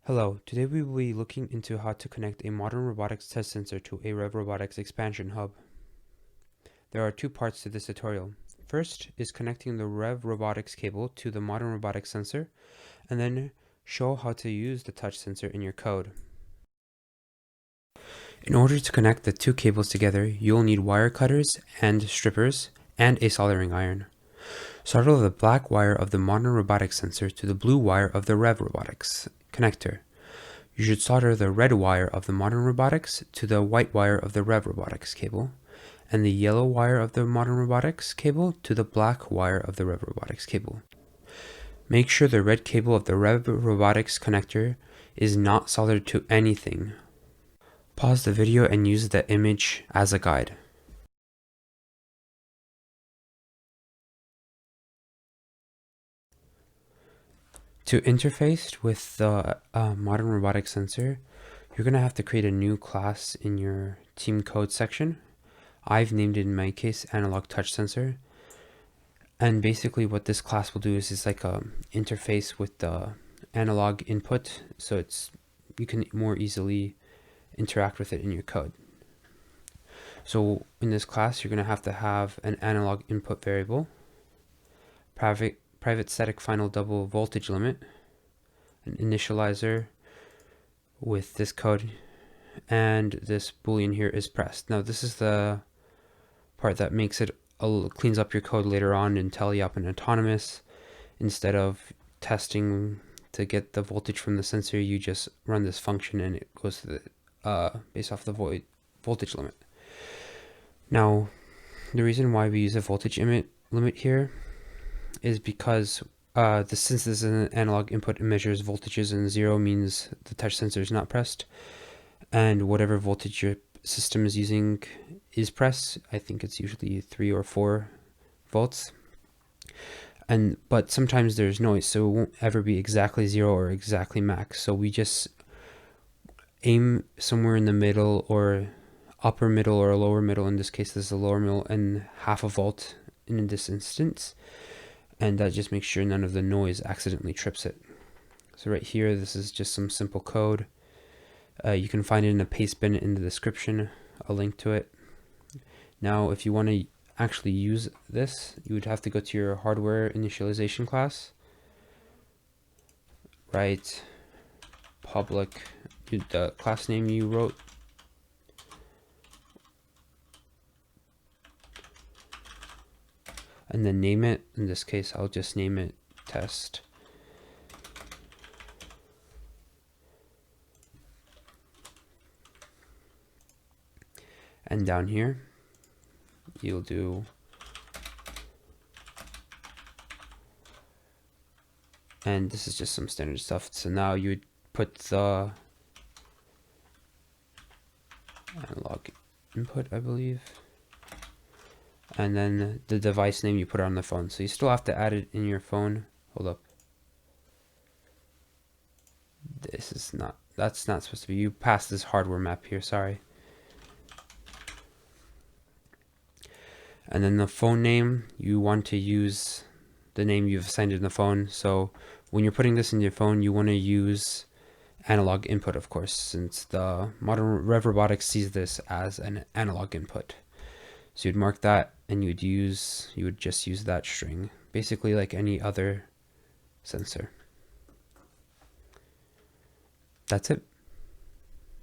Hello, today we will be looking into how to connect a modern robotics test sensor to a REV Robotics expansion hub. There are two parts to this tutorial. First is connecting the REV Robotics cable to the modern robotics sensor, and then show how to use the touch sensor in your code. In order to connect the two cables together, you'll need wire cutters and strippers, and a soldering iron. Solder the black wire of the modern robotics sensor to the blue wire of the REV Robotics connector. You should solder the red wire of the modern robotics to the white wire of the REV Robotics cable, and the yellow wire of the modern robotics cable to the black wire of the REV Robotics cable. Make sure the red cable of the REV Robotics connector is not soldered to anything. Pause the video and use the image as a guide. To interface with the modern robotics sensor, you're going to have to create a new class in your team code section. I've named it in my case analog touch sensor. And basically what this class will do is it's like a interface with the analog input, so you can more easily interact with it in your code. So in this class, you're going to have an analog input variable, private static final double voltage limit, an initializer with this code, and this boolean here is pressed. Now this is the part that makes it cleans up your code later on in TeleOp and autonomous. Instead of testing to get the voltage from the sensor, you just run this function and it goes to the based off the voltage limit. Now the reason why we use a voltage limit here is because since this is an analog input, it measures voltages, and 0 means the touch sensor is not pressed, and whatever voltage your system is using is pressed. I think it's usually 3 or 4 volts, but sometimes there's noise, so it won't ever be exactly 0 or exactly max. So we just aim somewhere in the middle, or upper middle or lower middle. In this case, this is a lower middle, and half a volt in this instance. And that just makes sure none of the noise accidentally trips it. So right here, this is just some simple code. You can find it in a paste bin in the description, a link to it. Now, if you want to actually use this, you would have to go to your hardware initialization class, write public, the class name you wrote, and then name it. In this case, I'll just name it test. And down here, you'll do and this is just some standard stuff. So now you would put the analog input, I believe, and then the device name you put on the phone. So you still have to add it in your phone. Hold up. That's not supposed to be. You passed this hardware map here, sorry. And then the phone name, you want to use the name you've assigned in the phone. So when you're putting this in your phone, you want to use analog input, of course, since the modern REV Robotics sees this as an analog input. So you'd mark that, and you would just use that string, basically like any other sensor. That's it.